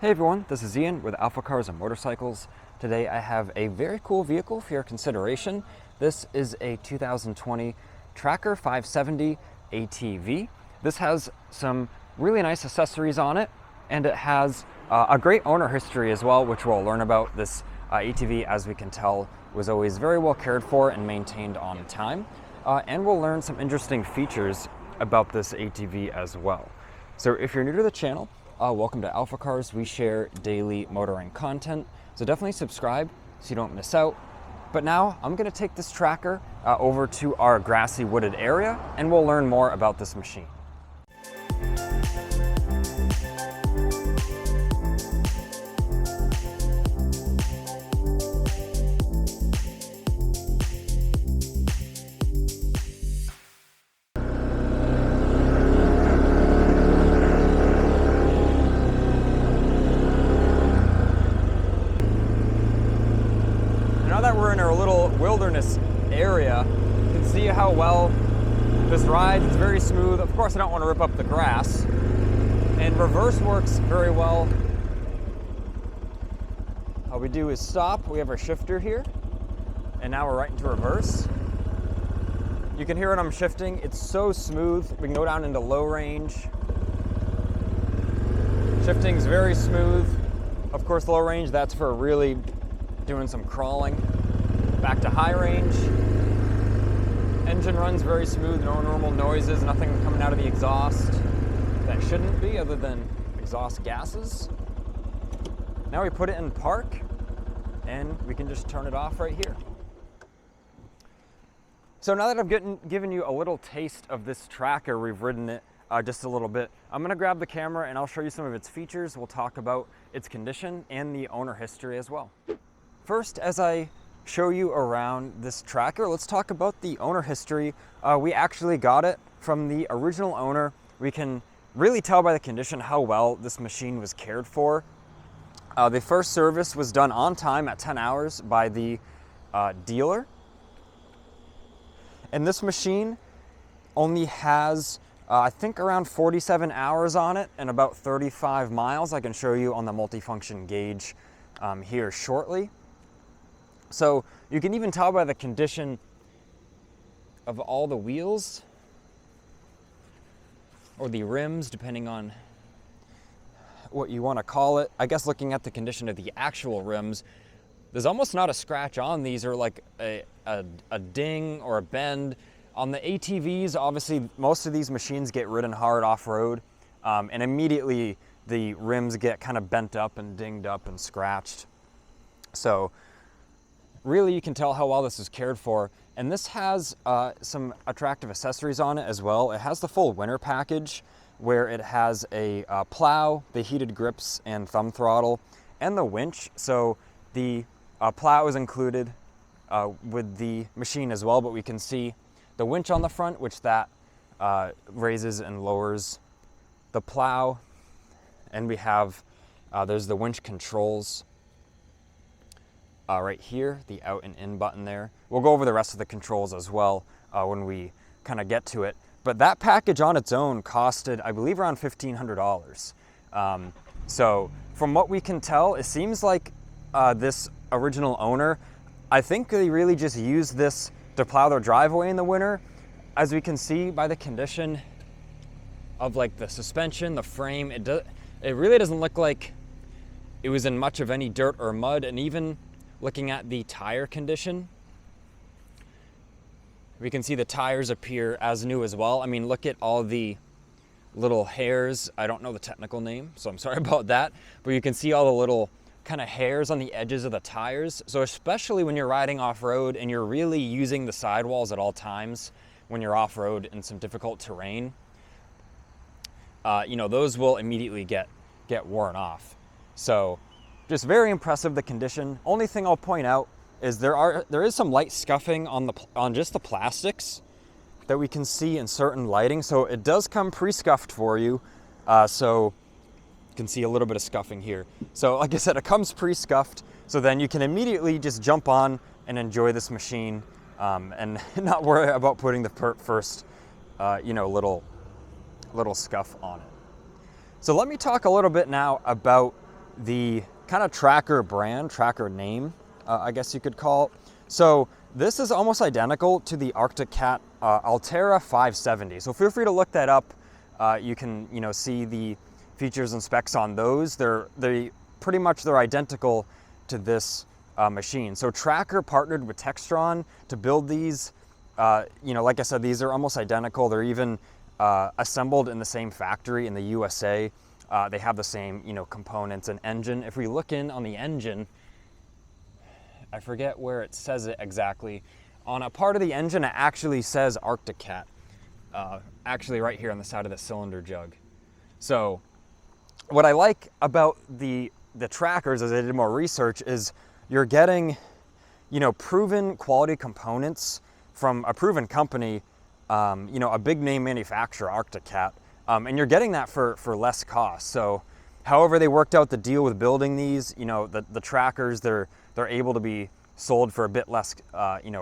Hey everyone, this is Ian with AlphaCars and Motorcycles. Today I have a very cool vehicle for your consideration. This is a 2020 Tracker 570 ATV. This has some really nice accessories on it, and it has a great owner history as well, which we'll learn about. This ATV, as we can tell, was always very well cared for and maintained on time. And we'll learn some interesting features about this ATV as well. So if you're new to the channel, welcome to AlphaCars. We share daily motoring content, so definitely subscribe so you don't miss out. But now I'm going to take this tracker over to our grassy wooded area, and we'll learn more about this machine. Now that we're in our little wilderness area, you can see how well this rides. It's very smooth. Of course, I don't want to rip up the grass. And reverse works very well. All we do is stop. We have our shifter here. And now we're right into reverse. You can hear it, I'm shifting. It's so smooth. We can go down into low range. Shifting's very smooth. Of course, low range, that's for really doing some crawling. Back to high range. Engine runs very smooth, no normal noises, nothing coming out of the exhaust that shouldn't be other than exhaust gases. Now we put it in park and we can just turn it off right here. So now that I've given you a little taste of this tracker, we've ridden it just a little bit, I'm gonna grab the camera and I'll show you some of its features. We'll talk about its condition and the owner history as well. First, as I show you around this tracker, let's talk about the owner history. We actually got it from the original owner. We can really tell by the condition how well this machine was cared for. The first service was done on time at 10 hours by the dealer. And this machine only has, I think, around 47 hours on it and about 35 miles. I can show you on the multifunction gauge here shortly. So you can even tell by the condition of all the wheels or the rims, depending on what you want to call it. I guess looking at the condition of the actual rims, there's almost not a scratch on these or like a ding or a bend. On the ATVs, obviously most of these machines get ridden hard off-road, and immediately the rims get kind of bent up and dinged up and scratched. So really, you can tell how well this is cared for. And this has some attractive accessories on it as well. It has the full winter package where it has a plow, the heated grips and thumb throttle, and the winch. So the plow is included with the machine as well, but we can see the winch on the front, which that raises and lowers the plow. And we have, there's the winch controls. Right here, the out and in button there. We'll go over the rest of the controls as well when we kind of get to it. But that package on its own costed, I believe, around $1,500. So from what we can tell, it seems like this original owner, I think they really just used this to plow their driveway in the winter. As we can see by the condition of like the suspension, the frame, it really doesn't look like it was in much of any dirt or mud. And even looking at the tire condition, we can see the tires appear as new as well. I mean, look at all the little hairs. I don't know the technical name, so I'm sorry about that. But you can see all the little kind of hairs on the edges of the tires. So especially when you're riding off-road and you're really using the sidewalls at all times when you're off-road in some difficult terrain, you know, those will immediately get worn off. So just very impressive, the condition. Only thing I'll point out is there is some light scuffing on just the plastics that we can see in certain lighting. So it does come pre-scuffed for you. So you can see a little bit of scuffing here. So like I said, it comes pre-scuffed. So then you can immediately just jump on and enjoy this machine and not worry about putting the first, you know, little scuff on it. So let me talk a little bit now about the kind of tracker brand, tracker name, I guess you could call it. So this is almost identical to the Arctic Cat Altera 570. So feel free to look that up. You can, see the features and specs on those. They pretty much they're identical to this machine. So Tracker partnered with Textron to build these. Like I said, these are almost identical. They're even assembled in the same factory in the USA. They have the same, components and engine. If we look in on the engine, I forget where it says it exactly. On a part of the engine, it actually says Arctic Cat. Actually right here on the side of the cylinder jug. So what I like about the trackers, as I did more research, is you're getting, proven quality components from a proven company, a big name manufacturer, Arctic Cat, and you're getting that for less cost. So however they worked out the deal with building these, the trackers, they're able to be sold for a bit less,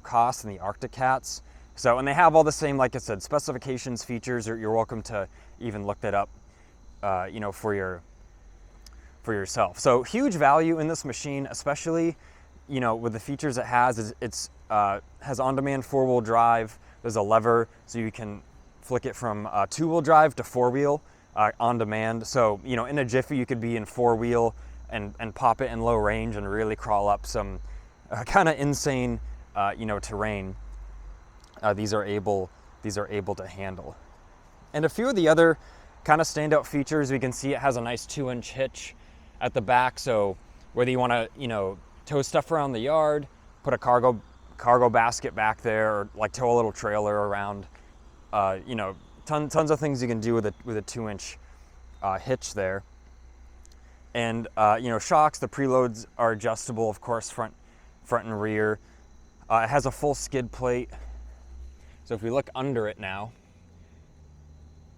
cost than the Arctic Cats. So, and they have all the same, like I said, specifications, features. You're welcome to even look that up, for yourself. So huge value in this machine, especially, with the features it has. It's has on-demand four-wheel drive. There's a lever, so you can flick it from two-wheel drive to four-wheel on demand. So, in a jiffy, you could be in four-wheel and pop it in low range and really crawl up some kind of insane, terrain. These are able to handle. And a few of the other kind of standout features, we can see it has a nice 2-inch hitch at the back. So whether you want to, tow stuff around the yard, put a cargo basket back there, or like tow a little trailer around, tons of things you can do with a 2-inch hitch there. And shocks, the preloads are adjustable, of course, front and rear. It has a full skid plate. So if we look under it now,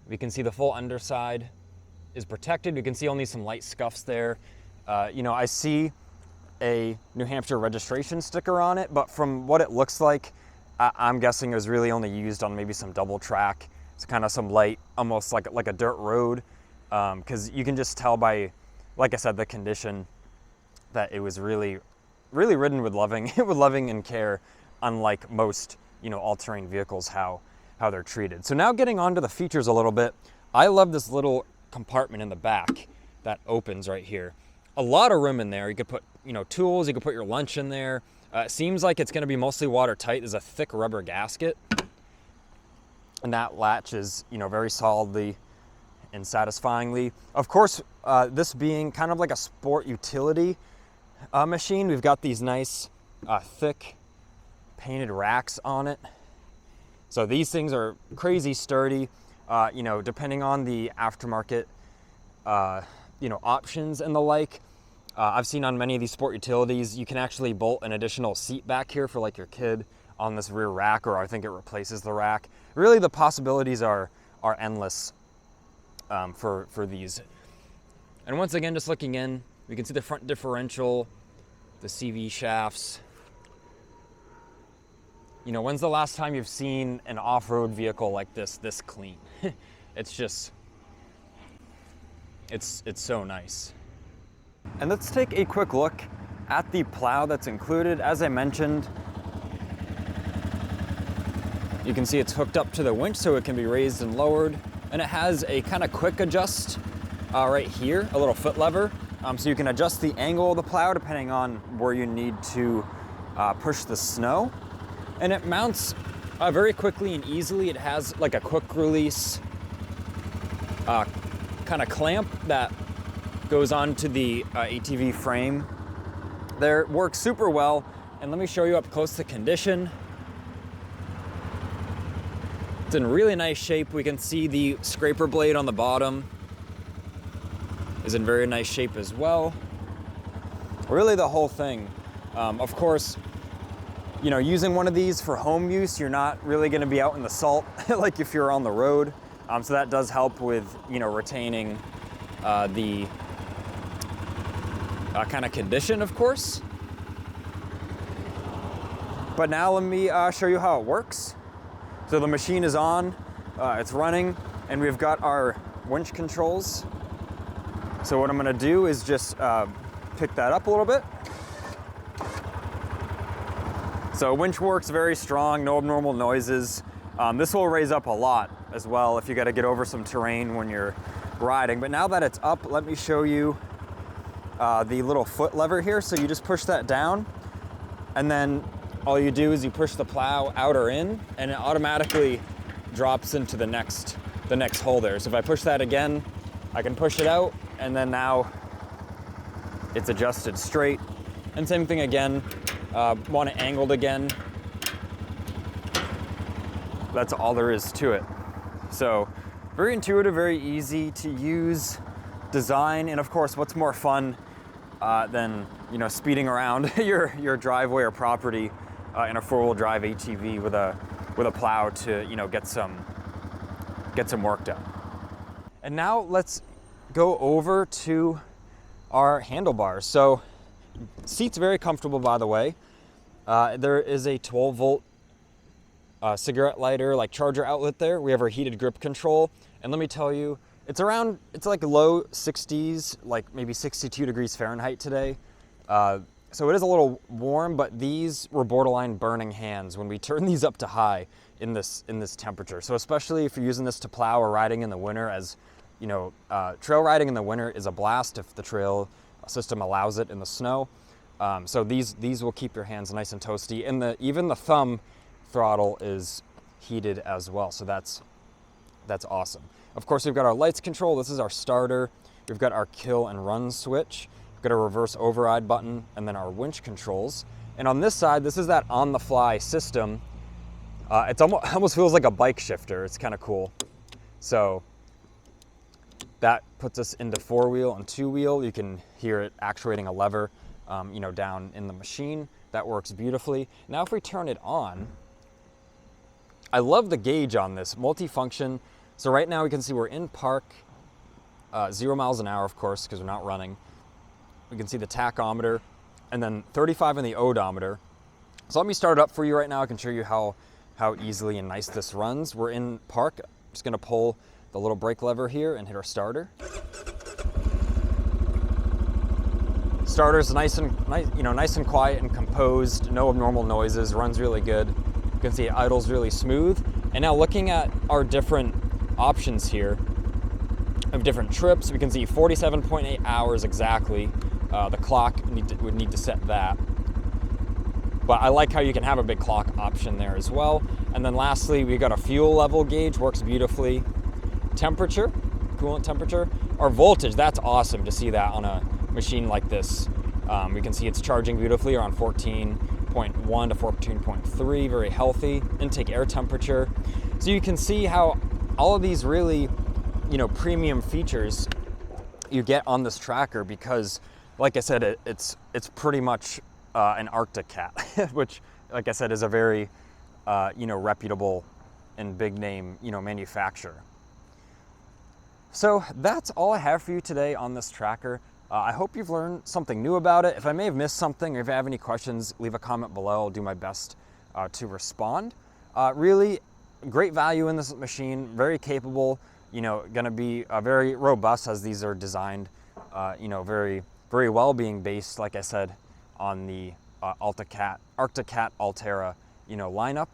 we can see the full underside is protected. We can see only some light scuffs there. I see a New Hampshire registration sticker on it, but from what it looks like, I'm guessing it was really only used on maybe some double track. It's kind of some light, almost like a dirt road, because you can just tell by, like I said, the condition that it was really, really ridden with loving and care, unlike most, all-terrain vehicles, how they're treated. So now getting onto the features a little bit, I love this little compartment in the back that opens right here. A lot of room in there. You could put, tools, you could put your lunch in there. It seems like it's gonna be mostly watertight. There's a thick rubber gasket, and that latch is, very solidly and satisfyingly. Of course, this being kind of like a sport utility machine, we've got these nice thick painted racks on it. So these things are crazy sturdy, depending on the aftermarket, options and the like. I've seen on many of these sport utilities, you can actually bolt an additional seat back here for like your kid on this rear rack, or I think it replaces the rack. Really, the possibilities are endless for these. And once again, just looking in, we can see the front differential, the CV shafts. When's the last time you've seen an off-road vehicle like this clean? It's just, it's so nice. And let's take a quick look at the plow that's included. As I mentioned, you can see it's hooked up to the winch so it can be raised and lowered. And it has a kind of quick adjust right here, a little foot lever. So you can adjust the angle of the plow depending on where you need to push the snow. And it mounts very quickly and easily. It has like a quick release kind of clamp that goes onto the ATV frame. There, works super well. And let me show you up close the condition. It's in really nice shape. We can see the scraper blade on the bottom is in very nice shape as well. Really the whole thing. Of course, using one of these for home use, you're not really gonna be out in the salt like if you're on the road. So that does help with, retaining the kind of condition, of course. But now let me show you how it works. So the machine is on, it's running, and we've got our winch controls So what I'm gonna do is just pick that up a little bit. So winch works very strong, no abnormal noises. This will raise up a lot as well if you gotta get over some terrain when you're riding. But now that it's up, let me show you the little foot lever here. So you just push that down, and then all you do is you push the plow out or in, and it automatically drops into the next hole there. So if I push that again, I can push it out, and then now it's adjusted straight. And same thing again, want it angled again. That's all there is to it. So very intuitive, very easy to use design, and of course, what's more fun than speeding around your driveway or property in a four-wheel drive ATV with a plow to get some work done. And now let's go over to our handlebars. So seat's very comfortable, by the way. There is a 12-volt cigarette lighter, like charger outlet there. We have our heated grip control, and let me tell you, it's like low 60s, like maybe 62 degrees Fahrenheit today. So it is a little warm, but these were borderline burning hands when we turn these up to high in this temperature. So especially if you're using this to plow or riding in the winter, as trail riding in the winter is a blast if the trail system allows it in the snow. So these will keep your hands nice and toasty, and even the thumb throttle is heated as well. So that's awesome. Of course, we've got our lights control. This is our starter. We've got our kill and run switch. We've got a reverse override button, and then our winch controls. And on this side, this is that on-the-fly system. It almost feels like a bike shifter. It's kind of cool. So that puts us into four-wheel and two-wheel. You can hear it actuating a lever, down in the machine. That works beautifully. Now, if we turn it on, I love the gauge on this, multifunction. So right now we can see we're in park, 0 miles an hour, of course, because we're not running. We can see the tachometer, and then 35 in the odometer. So let me start it up for you right now. I can show you how easily and nice this runs. We're in park. I'm just gonna pull the little brake lever here and hit our starter. Starter's nice and quiet and composed, no abnormal noises, runs really good. You can see it idles really smooth. And now looking at our different options here of different trips, we can see 47.8 hours exactly. The clock would need to set that. But I like how you can have a big clock option there as well. And then lastly, we got a fuel level gauge, works beautifully. Temperature, coolant temperature. Our voltage, that's awesome to see that on a machine like this. We can see it's charging beautifully around 14.1 to 14.3, very healthy. Intake air temperature. So you can see how all of these really, premium features you get on this tracker, because, like I said, it's pretty much an Arctic cat, which, like I said, is a very, reputable and big name, manufacturer. So that's all I have for you today on this tracker. I hope you've learned something new about it. If I may have missed something, or if you have any questions, leave a comment below. I'll do my best to respond. Really great value in this machine, very capable, gonna be very robust as these are designed, very, very well, being based, like I said, on the Arctic Cat Altera, lineup,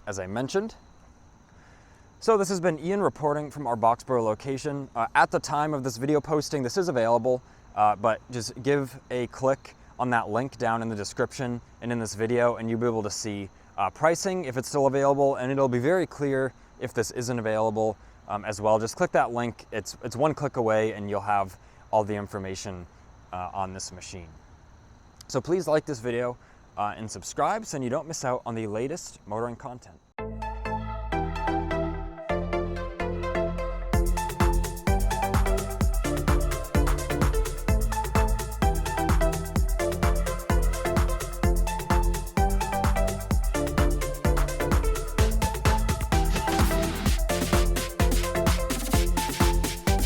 as I mentioned. So this has been Ian reporting from our Boxborough location. At the time of this video posting, this is available, but just give a click on that link down in the description and in this video, and you'll be able to see pricing, if it's still available, and it'll be very clear if this isn't available as well. Just click that link. It's one click away, and you'll have all the information on this machine. So please like this video and subscribe so you don't miss out on the latest motoring content.